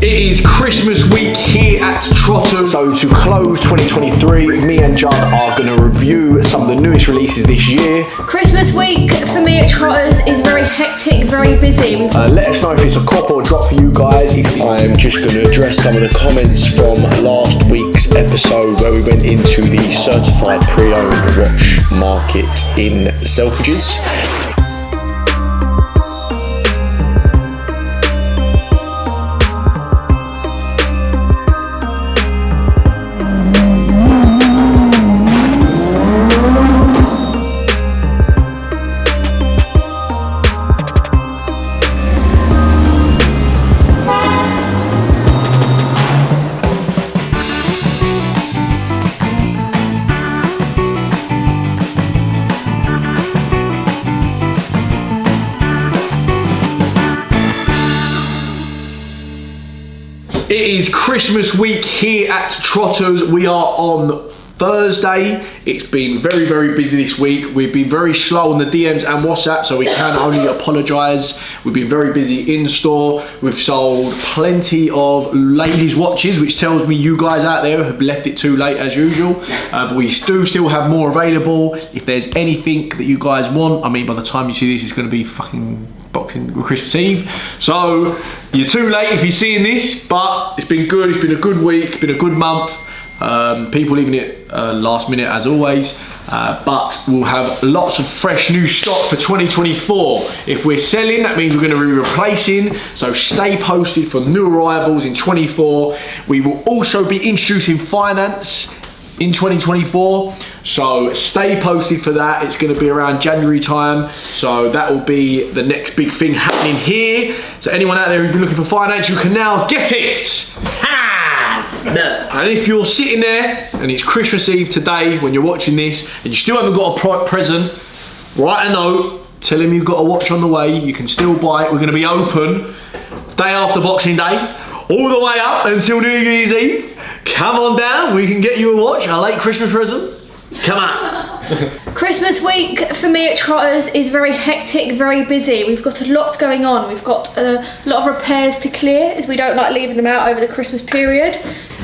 It is Christmas week here at Trotters. So to close 2023, me and Judd are going to review some of the newest releases this year. Christmas week for me at Trotters is very hectic, very busy. Let us know if it's a cop or a drop for you guys. I'm just going to address some of the comments from last week's episode where we went into the certified pre-owned watch market in Selfridges. It is Christmas week here at Trotters. We are on Thursday. It's been very, very busy this week. We've been very slow on the DMs and WhatsApp, so we can only apologise. We've been very busy in store. We've sold plenty of ladies' watches, which tells me you guys out there have left it too late as usual. But we do still have more available. If there's anything that you guys want, I mean, by the time you see this, it's going to be fucking Boxing Christmas Eve, so you're too late if you're seeing this, but it's been good. It's been a good week, it's been a good month. People leaving it last minute as always, but we'll have lots of fresh new stock for 2024. If we're selling, that means we're going to be replacing, so stay posted for new arrivals in 24. We will also be introducing finance in 2024, so stay posted for that. It's going to be around January time, so that will be the next big thing happening here. So anyone out there who's been looking for finance, you can now get it. And if you're sitting there and it's Christmas Eve today when you're watching this and you still haven't got a present, write a note, tell him you've got a watch on the way. You can still buy it. We're going to be open day after Boxing Day, all the way up until New Year's Eve. Come on down, we can get you a watch, a late Christmas present. Come on. Christmas week for me at Trotters is very hectic, very busy. We've got a lot going on. We've got a lot of repairs to clear, as we don't like leaving them out over the Christmas period.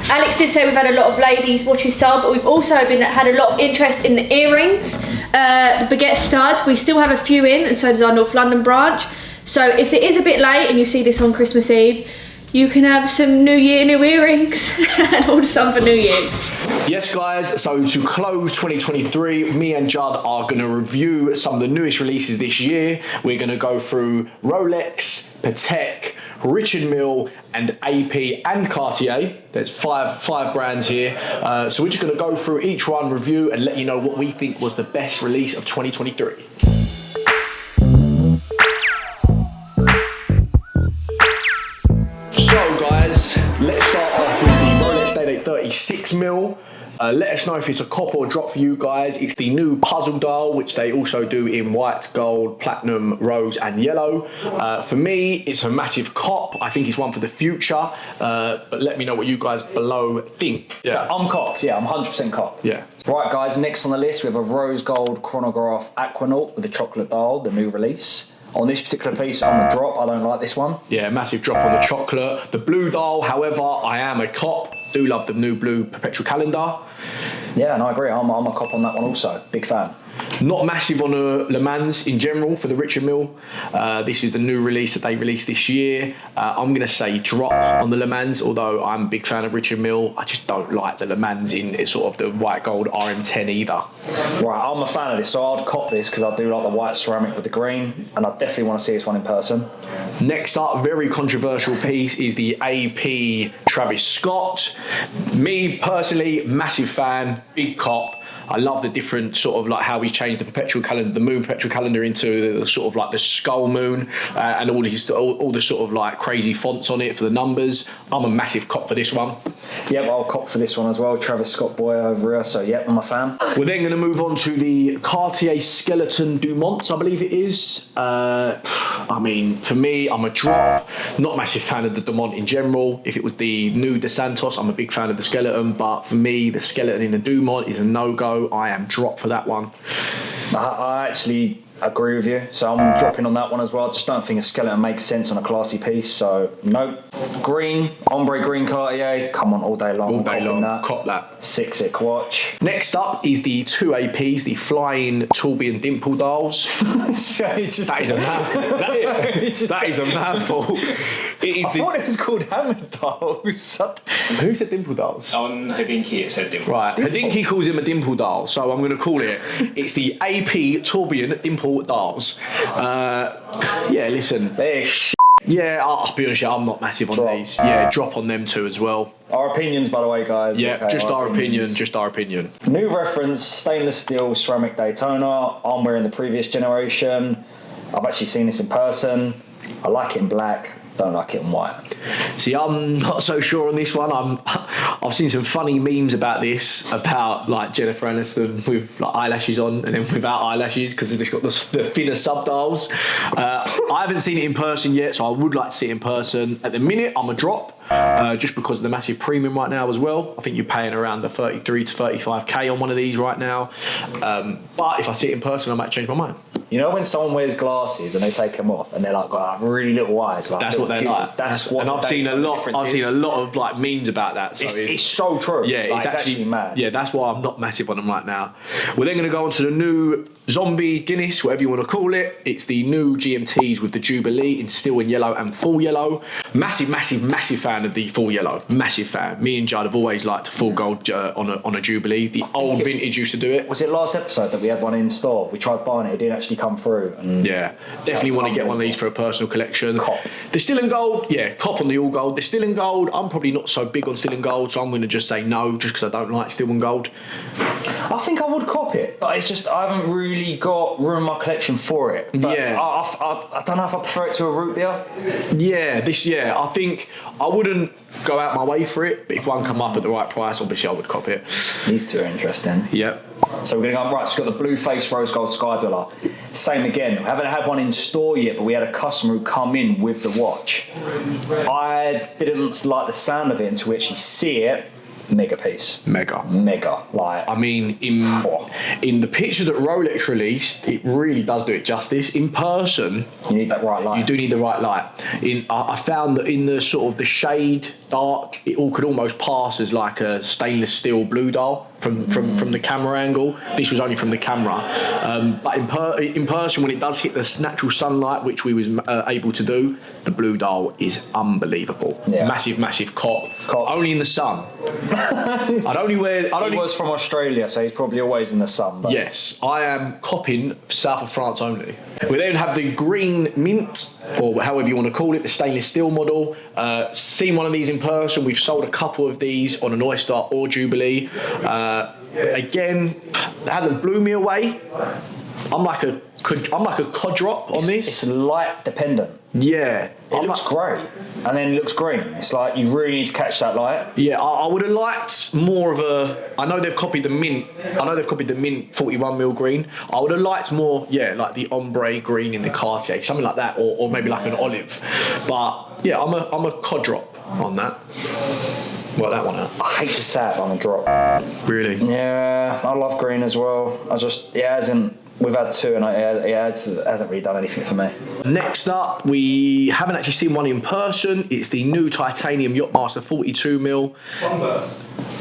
Alex did say we've had a lot of ladies watches sold, but we've also had a lot of interest in the earrings, the Piguet studs. We still have a few in, and so does our North London branch. So if it is a bit late and you see this on Christmas Eve, you can have some New Year new earrings and order some for New Year's. Yes guys, so to close 2023, me and Judd are going to review some of the newest releases this year. We're going to go through Rolex, Patek, Richard Mille and AP and Cartier. There's five brands here. So we're just going to go through each one, review and let you know what we think was the best release of 2023. Let's start off with the Rolex Day-Date 36mm. Let us know if it's a cop or drop for you guys. It's the new puzzle dial, which they also do in white, gold, platinum, rose and yellow. For me, it's a massive cop. I think it's one for the future. But let me know what you guys below think. Yeah. So I'm cop, yeah, I'm 100% cop. Yeah. Right guys, next on the list we have a rose gold chronograph Aquanaut with a chocolate dial, the new release. On this particular piece, I'm a drop. I don't like this one. Yeah, massive drop on the chocolate. The blue dial, however, I am a cop. Do love the new blue perpetual calendar. Yeah, and I agree. I'm a cop on that one also. Big fan. Not massive on Le Mans in general for the Richard Mille. This is the new release that they released this year. I'm going to say drop on the Le Mans, although I'm a big fan of Richard Mille. I just don't like the Le Mans in sort of the white gold RM10 either. Right, I'm a fan of this, so I'd cop this because I do like the white ceramic with the green, and I definitely want to see this one in person. Next up, very controversial piece is the AP Travis Scott. Me personally, massive fan, big cop. I love the different sort of like how he changed the perpetual calendar, the moon perpetual calendar into the sort of like the skull moon and all the sort of like crazy fonts on it for the numbers. I'm a massive cop for this one. Yep, I'll cop for this one as well. Travis Scott boy over here, so yep, I'm a fan. We're then going to move on to the Cartier Skeleton Dumont, I believe it is. I mean, for me, I'm a drop. Not a massive fan of the Dumont in general. If it was the new De Santos, I'm a big fan of the Skeleton, but for me, the Skeleton in the Dumont is a no-go. I am drop for that one. I actually agree with you. So I'm dropping on that one as well. I just don't think a skeleton makes sense on a classy piece. So nope. Green, ombre green Cartier. Come on, all day long. All day long. Cop that. Sick watch. Next up is the 2 APs, the Flying Tourbillon Dimple Dials. That is a mouthful. That is a mouthful. I thought it was called Hammer Dials. Who said Dimple Dials? On Hodinkee it said dimple. Right, Hodinkee calls him a dimple dial, so I'm going to call it. It's the AP Tourbillon Dimple Dials. Yeah, listen. Yeah, I'll be honest, I'm not massive on these. Yeah, drop on them too as well. Our opinions, by the way, guys. Yeah, okay, just our opinion. New reference, stainless steel ceramic Daytona. I'm wearing the previous generation. I've actually seen this in person. I like it in black. Don't like it in white. See, I'm not so sure on this one. I've seen some funny memes about this, about like Jennifer Aniston with like eyelashes on and then without eyelashes because it's got the thinner subdials. I haven't seen it in person yet, so I would like to see it in person. At the minute, I'm a drop. Just because of the massive premium right now as well. I think you're paying around the 33 to 35k on one of these right now. But if I see it in person, I might change my mind. You know when someone wears glasses and they take them off and they're like got really little eyes, like that's what they're like. That's what. And I've seen a lot of like memes about that. So it's so true. Yeah, like, it's actually mad. Yeah, that's why I'm not massive on them right now. We're then going to go on to the new Zombie Guinness, whatever you want to call it. It's the new GMTs with the Jubilee in steel and yellow and full yellow. Massive fan of the full yellow. Massive fan. Me and Judd have always liked full gold on a Jubilee. The old vintage used to do it. Was it last episode that we had one in store? We tried buying it. It didn't actually come through. And yeah, definitely want to get one of these for a personal collection. Cop. The still in gold, yeah, cop on the all gold. The still in gold, I'm probably not so big on still in gold, so I'm going to just say no, just because I don't like still in gold. I think I would cop it, but it's just I haven't really got room in my collection for it. But yeah, I don't know if I prefer it to a root beer. Yeah, I think I wouldn't go out my way for it, but if one come up at the right price, obviously I would cop it. These two are interesting. Yep. So we're going to go right. So we've got the blue face rose gold Sky-Dweller. Same again. We haven't had one in store yet, but we had a customer who come in with the watch. I didn't like the sound of it until we actually see it. Mega piece. Mega. Like, I mean, in the picture that Rolex released, it really does do it justice. In person, you need that right light. You do need the right light. I found that in the sort of the shade dark, it all could almost pass as like a stainless steel blue dial from the camera angle. This was only from the camera, but in person, when it does hit the natural sunlight, which we was able to do, the blue dial is unbelievable. Yeah. Massive cop. Only in the sun. He was from Australia, so he's probably always in the sun. But. Yes, I am copping south of France only. We then have the green mint, or however you want to call it, the stainless steel model. Seen one of these in person. We've sold a couple of these on an Oyster or Jubilee. Again, it hasn't blew me away. I'm like a cod drop on this. It's light dependent. Yeah. It looks grey and then it looks green. It's like you really need to catch that light. Yeah, I would have liked more of a... I know they've copied the mint. 41mm green. I would have liked more, like the ombre green in the Cartier, something like that, or maybe like an olive. But yeah, I'm a cod drop on that. Work that one out. I hate to say it on a drop. Really? Yeah, I love green as well. We've had two and it hasn't really done anything for me. Next up, we haven't actually seen one in person. It's the new titanium Yachtmaster 42mm.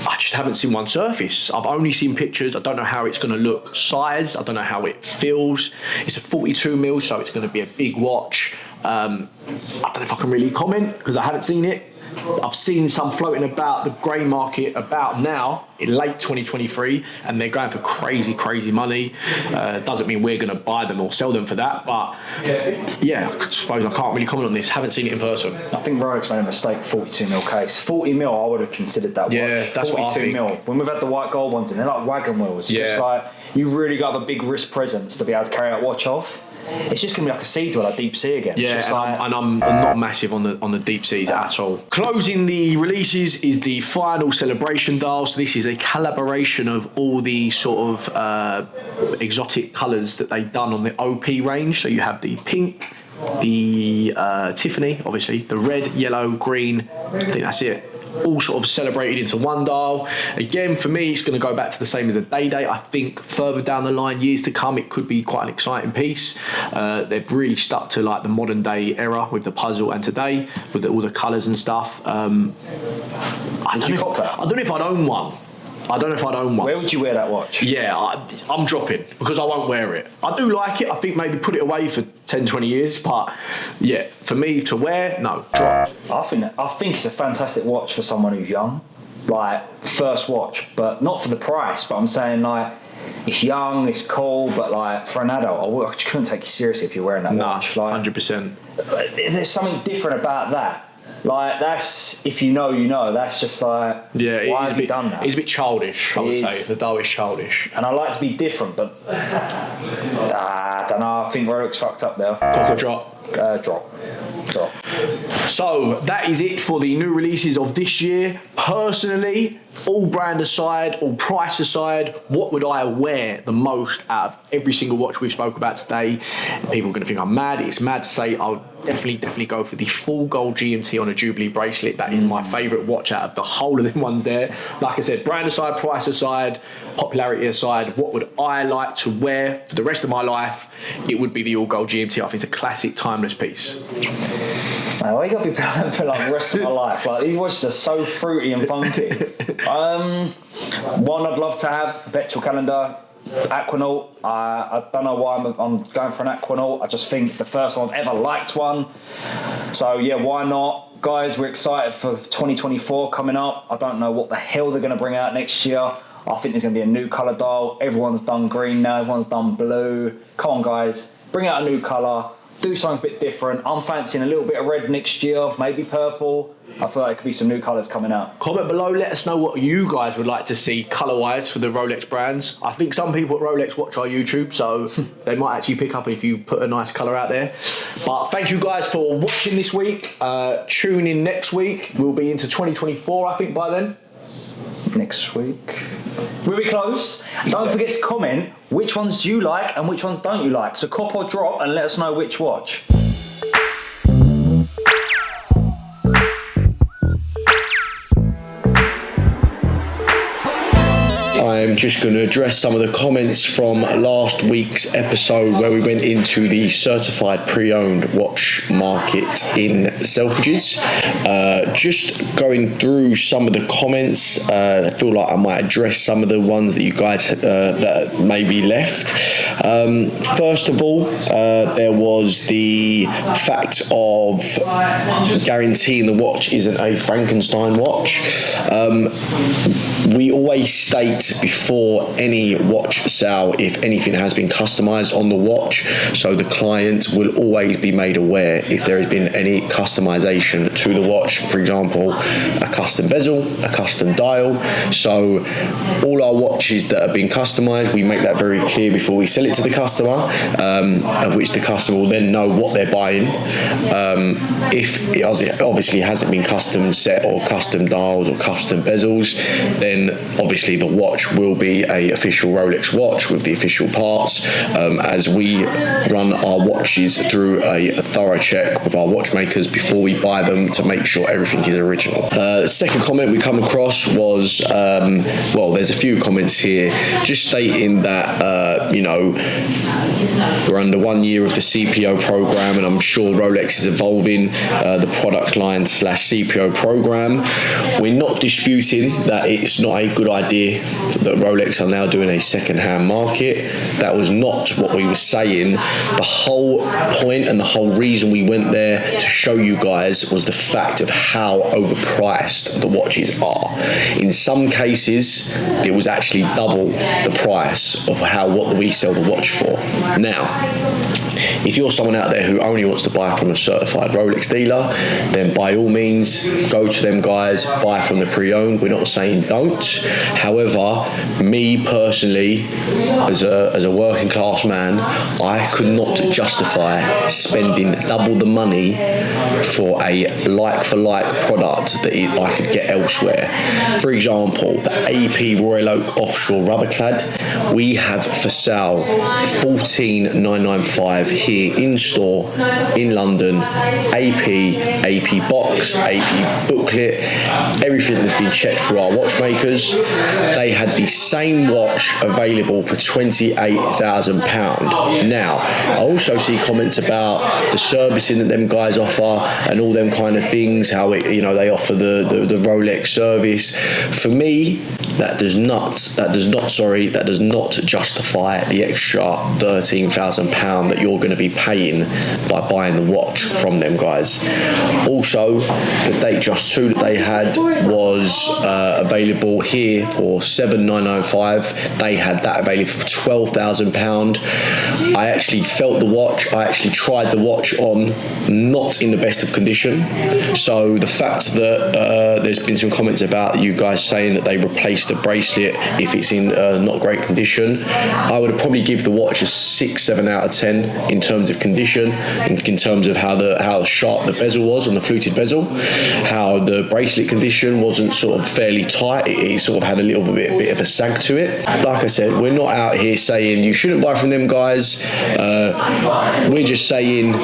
I just haven't seen one surface. I've only seen pictures. I don't know how it's going to look size. I don't know how it feels. It's a 42mm, so it's going to be a big watch. I don't know if I can really comment because I haven't seen it. I've seen some floating about the grey market about now in late 2023 and they're going for crazy money. Doesn't mean we're going to buy them or sell them for that, but yeah, I suppose I can't really comment on this. Haven't seen it in person. I think Rolex made a mistake. 42mm case. 40mm, I would have considered that watch. Yeah, that's what I think. 42mm. When we've had the white gold ones and they're like wagon wheels. Yeah. It's like you really got to have a big wrist presence to be able to carry that watch off. It's just going to be like a sea dweller, deep sea again. Yeah, and I'm not massive on the deep seas at all. Closing the releases is the final celebration dial. So this is a collaboration of all the sort of exotic colours that they've done on the OP range. So you have the pink, the Tiffany, obviously, the red, yellow, green. I think that's it. all sort of celebrated into one dial. Again, for me, it's going to go back to the same as the Day-Day. I think further down the line, years to come, it could be quite an exciting piece. They've really stuck to like the modern day era with the puzzle, and today with all the colours and stuff. I don't know if I'd own one. Where would you wear that watch? Yeah, I'm dropping because I won't wear it. I do like it. I think maybe put it away for 10, 20 years. But yeah, for me to wear, no, drop. I think it's a fantastic watch for someone who's young. Like, first watch, but not for the price. But I'm saying, like, it's young, it's cool, but like for an adult, I just couldn't take you seriously if you're wearing that watch. Like, 100%. There's something different about that. Like, that's, if you know, you know. That's just like, yeah, why have you done that? It's a bit childish, I would say. The dial is childish. And I like to be different, but I don't know. I think Rolex fucked up there. Cock or drop? Drop. So that is it for the new releases of this year. Personally, all brand aside, all price aside, what would I wear the most out of every single watch we've spoke about today? People are going to think I'm mad. It's mad to say I'll definitely go for the full gold GMT on a Jubilee bracelet. That is my favourite watch out of the whole of them ones there. Like I said, brand aside, price aside, popularity aside, what would I like to wear for the rest of my life? It would be the all gold GMT. I think it's a classic, timeless piece. Man, why you gotta be planning for like the rest of my life? Like, these watches are so fruity and funky. One I'd love to have, perpetual calendar, Aquanaut. I don't know why I'm going for an Aquanaut. I just think it's the first one I've ever liked one. So yeah, why not? Guys, we're excited for 2024 coming up. I don't know what the hell they're gonna bring out next year. I think there's gonna be a new colour dial. Everyone's done green now, everyone's done blue. Come on guys, bring out a new colour. Do something a bit different. I'm fancying a little bit of red next year, maybe purple. I feel like there could be some new colours coming out. Comment below, let us know what you guys would like to see colour-wise for the Rolex brands. I think some people at Rolex watch our YouTube, so they might actually pick up if you put a nice colour out there. But thank you guys for watching this week. Tune in next week. We'll be into 2024, I think, by then. Next week. We'll be close. Don't forget to comment which ones do you like and which ones don't you like. So cop or drop and let us know which watch. I'm just going to address some of the comments from last week's episode where we went into the certified pre-owned watch market in Selfridges. Just going through some of the comments, I feel like I might address some of the ones that you guys that maybe left. First of all, there was the fact of guaranteeing the watch isn't a Frankenstein watch. We always state before any watch sale if anything has been customized on the watch, so the client will always be made aware if there has been any customization to the watch. For example, a custom bezel, a custom dial. So all our watches that have been customized, we make that very clear before we sell it to the customer, of which the customer will then know what they're buying. If it obviously hasn't been custom set or custom dials or custom bezels, then obviously the watch will be a official Rolex watch with the official parts, as we run our watches through a thorough check with our watchmakers before we buy them to make sure everything is original. The second comment we come across was, well, there's a few comments here just stating that, you know, we're under 1 year of the CPO program, and I'm sure Rolex is evolving the product line / CPO program. We're not disputing that it's not a good idea that Rolex are now doing a second-hand market. That was not what we were saying. The whole point and the whole reason we went there to show you guys was the fact of how overpriced the watches are. In some cases, it was actually double the price of what we sell the watch for. Now, if you're someone out there who only wants to buy from a certified Rolex dealer, then by all means, go to them guys, buy from the pre-owned. We're not saying don't. However, me personally, as a working class man, I could not justify spending double the money for a like-for-like product that I could get elsewhere. For example, the AP Royal Oak Offshore Rubber Clad, we have for sale $14,995 have here in store in London, AP box, AP booklet, everything that's been checked through our watchmakers. They had the same watch available for £28,000. Now, I also see comments about the servicing that them guys offer and all them kind of things, how it, you know, they offer the Rolex service. For me, that does not justify the extra £13,000 that you're going to be paying by buying the watch from them guys. Also, the Datejust 2 that they had was available here for £7,995. They had that available for £12,000. I actually felt the watch. I actually tried the watch on, not in the best of condition. So the fact that there's been some comments about you guys saying that they replaced the bracelet if it's in not great condition, I would probably give the watch a 6-7 out of 10 in terms of condition, in terms of how sharp the bezel was on the fluted bezel, how the bracelet condition wasn't sort of fairly tight. It sort of had a little bit of a sag to it. Like I said, we're not out here saying you shouldn't buy from them guys. We're just saying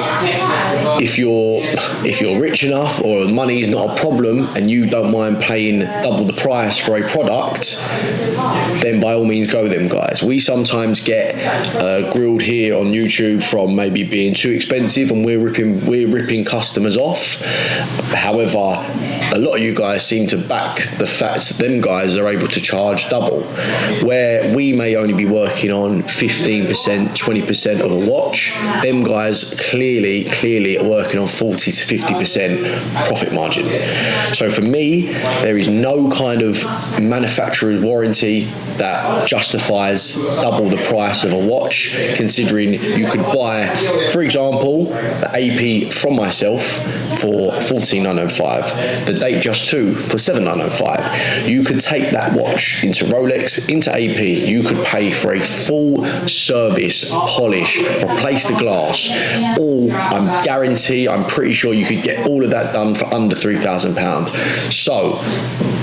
if you're rich enough or money is not a problem and you don't mind paying double the price for a product, then by all means go them guys. We sometimes get grilled here on YouTube from maybe being too expensive, and we're ripping customers off. However, a lot of you guys seem to back the fact that them guys are able to charge double, where we may only be working on 15%, 20% of a watch. Them guys clearly are working on 40 to 50% profit margin. So for me, there is no kind of manufacturer's warranty that justifies double the price of a watch, considering you could buy, for example, the AP from myself for £14,995, the Datejust 2 for £7,995. You could take that watch into Rolex, into AP, you could pay for a full service, polish, replace the glass, all, I'm pretty sure you could get all of that done for under £3,000. So,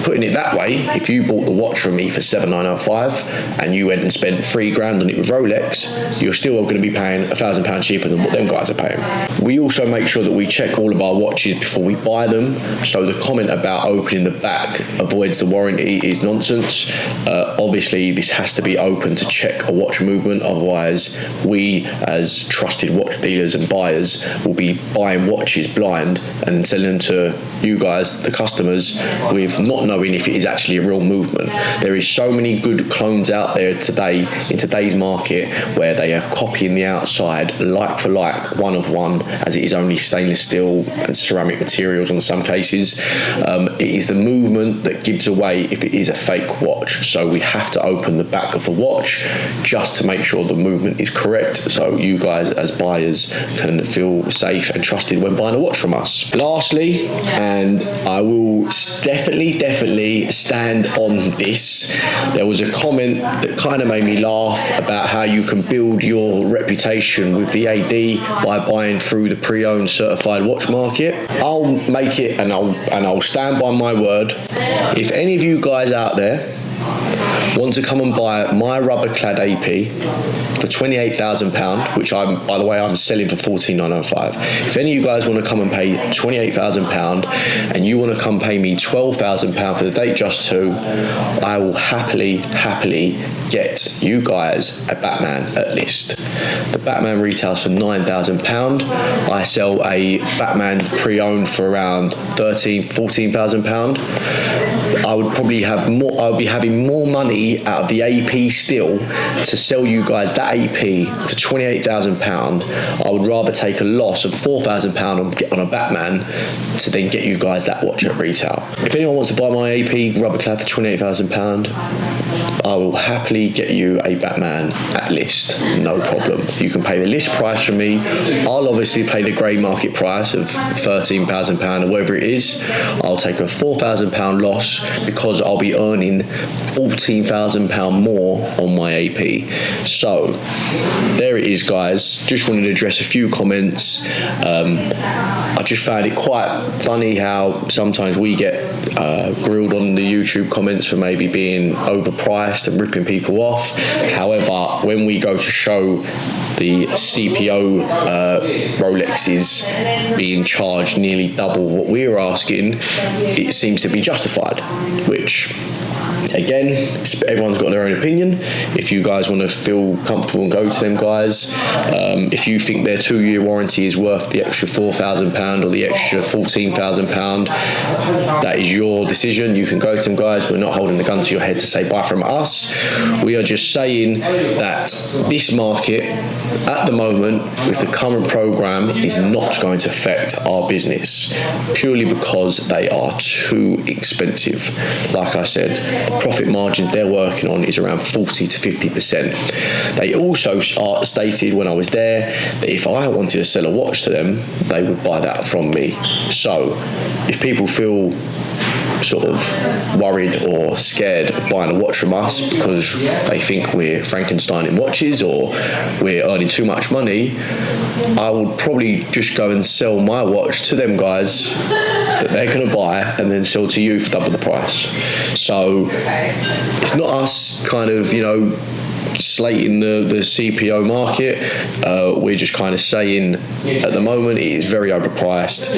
putting it that way, if you bought the watch from me for £7,995 and you went and spent £3,000 on it with Rolex, you're still going to be paying £1,000 cheaper than what them guys are paying. We also make sure that we check all of our watches before we buy them, so the comment about opening the back avoids the warranty is nonsense. Obviously, this has to be open to check a watch movement, otherwise we as trusted watch dealers and buyers will be buying watches blind and selling them to you guys, the customers, with not knowing if it is actually a real movement. There is so many good clones out there today, in today's market, where they are copying the outside like for like, one of one, as it is only stainless steel and ceramic materials in some cases. It is the movement that gives away if it is a fake watch. So we have to open the back of the watch just to make sure the movement is correct, so you guys as buyers can feel safe and trusted when buying a watch from us. Lastly, and I will definitely stand on this, there was a comment that kind of made me laugh about how you can build your reputation with the AD by buying through the pre-owned certified watch market. I'll make it, and I'll stand by my word. If any of you guys out there want to come and buy my rubber clad AP for £28,000, which by the way I'm selling for £14,995. If any of you guys want to come and pay £28,000 and you want to come pay me £12,000 for the Datejust 2, I will happily get you guys a Batman at list. The Batman retails for £9,000. I sell a Batman pre-owned for around £13,000-14,000. I would probably have more. I would be having more money out of the AP still to sell you guys that AP for £28,000. I would rather take a loss of £4,000 on a Batman to then get you guys that watch at retail. If anyone wants to buy my AP rubber clad for £28,000, I will happily get you a Batman at list, no problem. You can pay the list price from me. I'll obviously pay the grey market price of £13,000 or whatever it is. I'll take a £4,000 loss because I'll be earning £14,000 more on my AP. So there it is, guys. Just wanted to address a few comments. I just found it quite funny how sometimes we get grilled on the YouTube comments for maybe being overpriced and ripping people off. However, when we go to show the CPO Rolex is being charged nearly double what we're asking, it seems to be justified, which again, everyone's got their own opinion. If you guys want to feel comfortable and go to them guys, if you think their 2-year warranty is worth the extra £4,000 or the extra £14,000, that is your decision. You can go to them guys. We're not holding the gun to your head to say buy from us. We are just saying that this market at the moment with the current program is not going to affect our business purely because they are too expensive. Like I said, profit margins they're working on is around 40 to 50%. They also stated when I was there that if I wanted to sell a watch to them, they would buy that from me. So if people feel sort of worried or scared of buying a watch from us because they think we're Frankenstein in watches or we're earning too much money, I would probably just go and sell my watch to them guys that they're going to buy and then sell to you for double the price. So it's not us kind of, you know, slating the CPO market. We're just kind of saying at the moment it is very overpriced.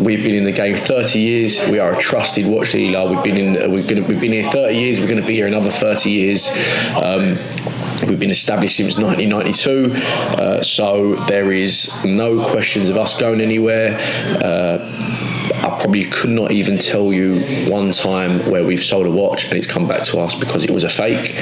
We've been in the game 30 years. We are a trusted watch dealer. We've been here 30 years. We're going to be here another 30 years. We've been established since 1992, so there is no questions of us going anywhere. I probably could not even tell you one time where we've sold a watch and it's come back to us because it was a fake.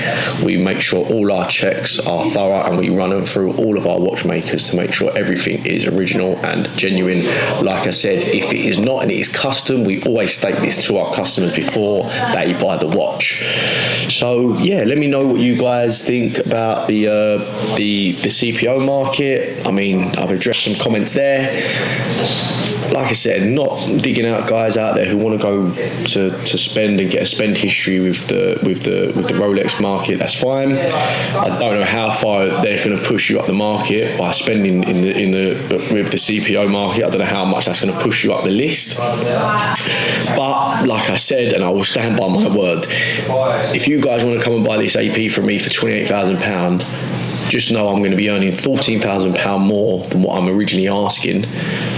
We make sure all our checks are thorough and we run them through all of our watchmakers to make sure everything is original and genuine. Like I said, if it is not and it is custom, we always state this to our customers before they buy the watch. So yeah, let me know what you guys think about the CPO market. I mean, I've addressed some comments there. Like I said, not digging out guys out there who want to go to spend and get a spend history with the Rolex market. That's fine. I don't know how far they're going to push you up the market by spending with the CPO market. I don't know how much that's going to push you up the list. But like I said, and I will stand by my word, if you guys want to come and buy this AP from me for £28,000, just know I'm going to be earning £14,000 more than what I'm originally asking.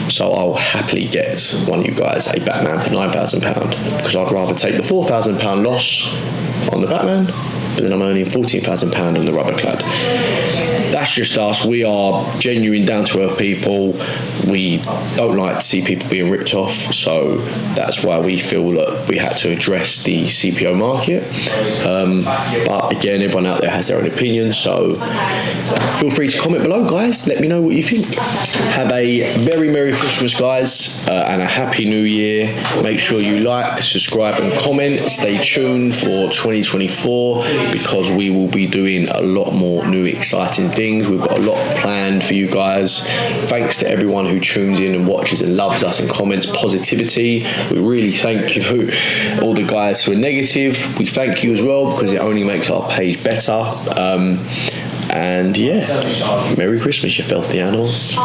So I'll happily get one of you guys a Batman for £9,000 because I'd rather take the £4,000 loss on the Batman, but then I'm earning £14,000 on the rubber clad. That's just us. We are genuine, down-to-earth people. We don't like to see people being ripped off, so that's why we feel that we had to address the CPO market. But again, everyone out there has their own opinion, so feel free to comment below, guys. Let me know what you think. Have a very Merry Christmas, guys, and a Happy New Year. Make sure you like, subscribe, and comment. Stay tuned for 2024 because we will be doing a lot more new, exciting things. We've got a lot planned for you guys. Thanks to everyone who tunes in and watches and loves us and comments positivity. We really thank you for all the guys who are negative. We thank you as well because it only makes our page better. And yeah, Merry Christmas, you filthy animals.